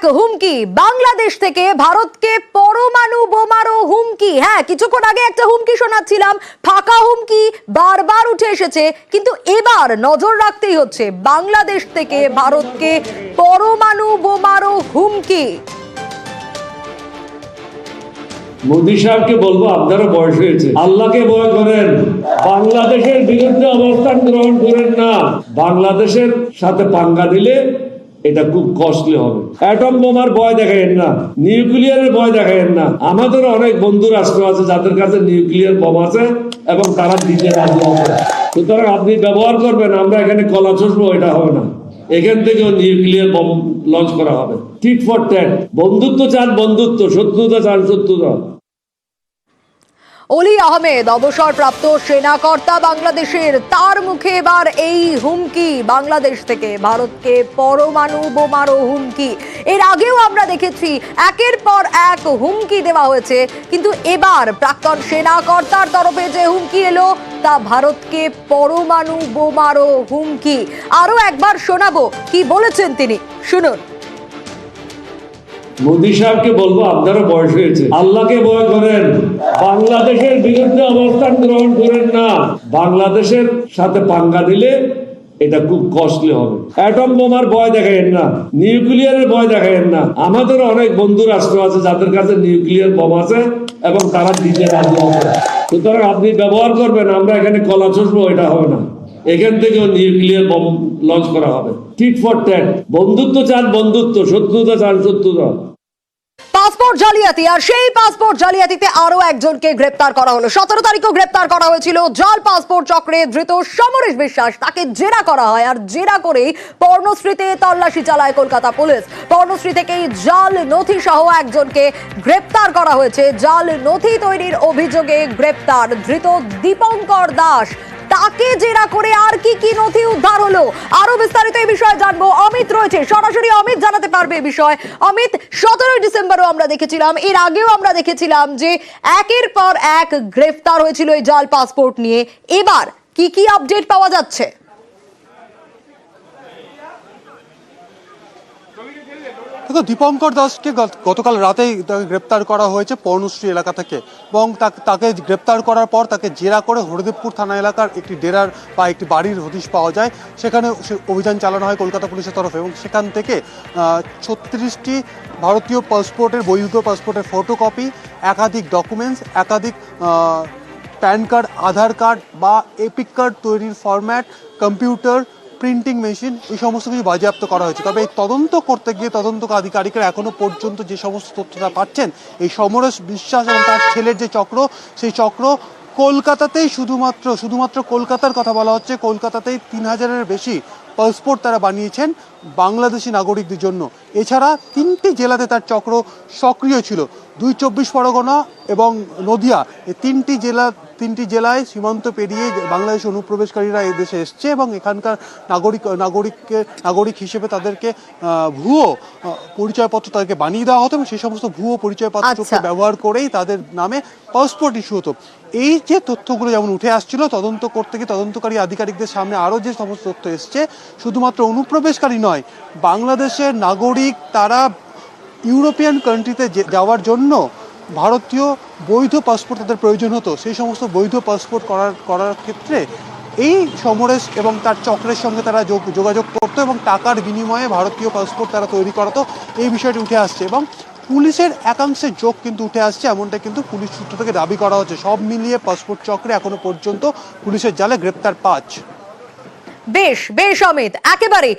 এক হুমকি বাংলাদেশ থেকে ভারতকে পরমাণু বোমারও হুমকি। হ্যাঁ, কিছুক্ষণ আগে একটা হুমকি শোনাচ্ছিলাম, ফাঁকা হুমকি বারবার উঠে এসেছে, কিন্তু এবার নজর রাখতেই হচ্ছে বাংলাদেশ থেকে ভারতকে পরমাণু বোমারও হুমকি। মোদী সাহেবকে বলবো, আপনারও বয়স হয়েছে, আল্লাহকে ভয় করেন, বাংলাদেশের বিরুদ্ধে অবস্থান গ্রহণ করেন না। বাংলাদেশের সাথে পাঙ্গা দিলে এটা খুব কষ্টলি হবে। অ্যাটম বোমার ভয় দেখায়েন না, নিউক্লিয়ারের ভয় দেখায়েন না। আমাদের অনেক বন্ধু রাষ্ট্র আছে যাদের কাছে নিউক্লিয়ার বোম আছে এবং তারা দিতে রাজি আছে। সুতরাং আপনি ব্যবহার করবেন, আমরা এখানে কলা চষবো, এটা হবে না। এখান থেকেও নিউক্লিয়ার বোম লঞ্চ করা হবে। টিট ফর ট্যাট, বন্ধুত্ব চান বন্ধুত্ব, শত্রুতা চান শত্রুতা। অলি আহমেদ অবসরপ্রাপ্ত সেনা কর্তা বাংলাদেশের, তার মুখে এবার এই হুমকি বাংলাদেশ থেকে ভারতকে পরমাণু বোমারও হুমকি। এর আগেও আমরা দেখেছি একের পর এক হুমকি দেওয়া হয়েছে, কিন্তু এবার প্রাক্তন সেনা কর্তার তরফে যে হুমকি এলো তা ভারতকে পরমাণু বোমারও হুমকি। আরো একবার শোনাবো কি বলেছেন তিনি, শুনুন। মোদী সাহেবকে বলবো, আপনারও বয়স হয়েছে, আল্লাহকে ভয় করেন, বাংলাদেশের বিরুদ্ধে অবস্থান গ্রহণ করেন না। বাংলাদেশের সাথে পাঙ্গা দিলে এটা খুব কষ্টলি হবে। অ্যাটম বোমার ভয় দেখায়েন না, নিউক্লিয়ারের ভয় দেখায়েন না। আমাদের অনেক বন্ধু রাষ্ট্র আছে যাদের কাছে নিউক্লিয়ার বোম আছে এবং তারা দিতে রাজি আছে। সুতরাং আপনি ব্যবহার করবেন, আমরা এখানে কলা চষবো, এটা হবে না। এখান থেকেও নিউক্লিয়ার বোম লঞ্চ করা হবে। টিট ফর ট্যাট, বন্ধুত্ব চান বন্ধুত্ব, শত্রুতা চান শত্রুতা। পাসপোর্ট জালিয়াতি, আর সেই পাসপোর্ট জালিয়াতিতে আরো একজনকে গ্রেপ্তার করা হলো। 17 তারিখও গ্রেপ্তার করা হয়েছিল জাল পাসপোর্ট চক্রে ধৃত সমরেশ বিশ্বাস। তাকে জেরা করা হয়, আর জেরা করেই পর্ণশ্রীতে তল্লাশি চালায় কলকাতা পুলিশ। পর্ণশ্রী থেকেই জাল নথি সহ একজনকে গ্রেপ্তার করা হয়েছে। জাল নথি তৈরির অভিযোগে গ্রেপ্তার ধৃত দীপঙ্কর দাস। তাকে জেরা করে আর কি কি নথি উদ্ধার হলো, আরো বিস্তারিত এই বিষয়ে জানবো। অমিত রয়েছে সরাসরি, অমিত জানাতে পারবে এই বিষয়। অমিত, 17 ডিসেম্বরও আমরা দেখেছিলাম, এর আগেও আমরা দেখেছিলাম যে একের পর এক গ্রেফতার হয়েছিল এই জাল পাসপোর্ট নিয়ে। এবার কি কি আপডেট পাওয়া যাচ্ছে? দেখো, দীপঙ্কর দাসকে গতকাল রাতেই গ্রেপ্তার করা হয়েছে পর্ণশ্রী এলাকা থেকে, এবং তাকে গ্রেপ্তার করার পর তাকে জেরা করে হরিদেবপুর থানা এলাকার একটি ডেরার বা একটি বাড়ির হদিশ পাওয়া যায়। সেখানে অভিযান চালানো হয় কলকাতা পুলিশের তরফে, এবং সেখান থেকে 36টি ভারতীয় পাসপোর্টের, বৈধ পাসপোর্টের ফটোকপি, একাধিক ডকুমেন্টস, একাধিক প্যান কার্ড, আধার কার্ড বা এপিক কার্ড তৈরির ফরম্যাট, কম্পিউটার, প্রিন্টিং মেশিন, এই সমস্ত কিছু বাজেয়াপ্ত করা হয়েছে। তবে এই তদন্ত করতে গিয়ে তদন্ত আধিকারিকরা এখনো পর্যন্ত যে সমস্ত তথ্যটা পাচ্ছেন, এই সমরেশ বিশ্বাস এবং তার ছেলের যে চক্র, সেই চক্র কলকাতাতেই শুধুমাত্র কলকাতার কথা বলা হচ্ছে, কলকাতাতেই 3000-এর বেশি পাসপোর্ট তারা বানিয়েছেন বাংলাদেশি নাগরিকদের জন্য। এছাড়া 3টি জেলাতে তার চক্র সক্রিয় ছিল, 2 চব্বিশ পরগনা এবং নদিয়া। এই 3টি জেলায় সীমান্ত পেরিয়ে বাংলাদেশ অনুপ্রবেশকারীরা এই দেশে এসছে, এবং এখানকার নাগরিক হিসেবে তাদেরকে ভুয়ো পরিচয়পত্র তাদেরকে বানিয়ে দেওয়া হতো, এবং সেই সমস্ত ভুয়ো পরিচয়পত্রকে ব্যবহার করেই তাদের নামে পাসপোর্ট ইস্যু হতো। এই যে তথ্যগুলো যেমন উঠে আসছিল, তদন্ত করতে গিয়ে তদন্তকারী আধিকারিকদের সামনে আরও যে সমস্ত তথ্য এসছে, শুধুমাত্র অনুপ্রবেশকারী নয়, বাংলাদেশের নাগরিক তারা ইউরোপিয়ান কান্ট্রিতে যাওয়ার জন্য ভারতীয় বৈধ পাসপোর্ট তাদের প্রয়োজন হতো। সেই সমস্ত বৈধ পাসপোর্ট করার ক্ষেত্রে এই সমরেশ এবং তার চক্রের সঙ্গে তারা যোগাযোগ করতো, এবং টাকার বিনিময়ে ভারতীয় পাসপোর্ট তারা তৈরি করাতো। এই বিষয়টি উঠে আসছে, এবং পুলিশের একাংশের যোগ কিন্তু উঠে আসছে, এমনটা কিন্তু পুলিশ সূত্র থেকে দাবি করা হচ্ছে। সব মিলিয়ে পাসপোর্ট চক্রে এখনো পর্যন্ত পুলিশের জালে গ্রেপ্তার 5। বেশ বেশ অমিত, একেবারে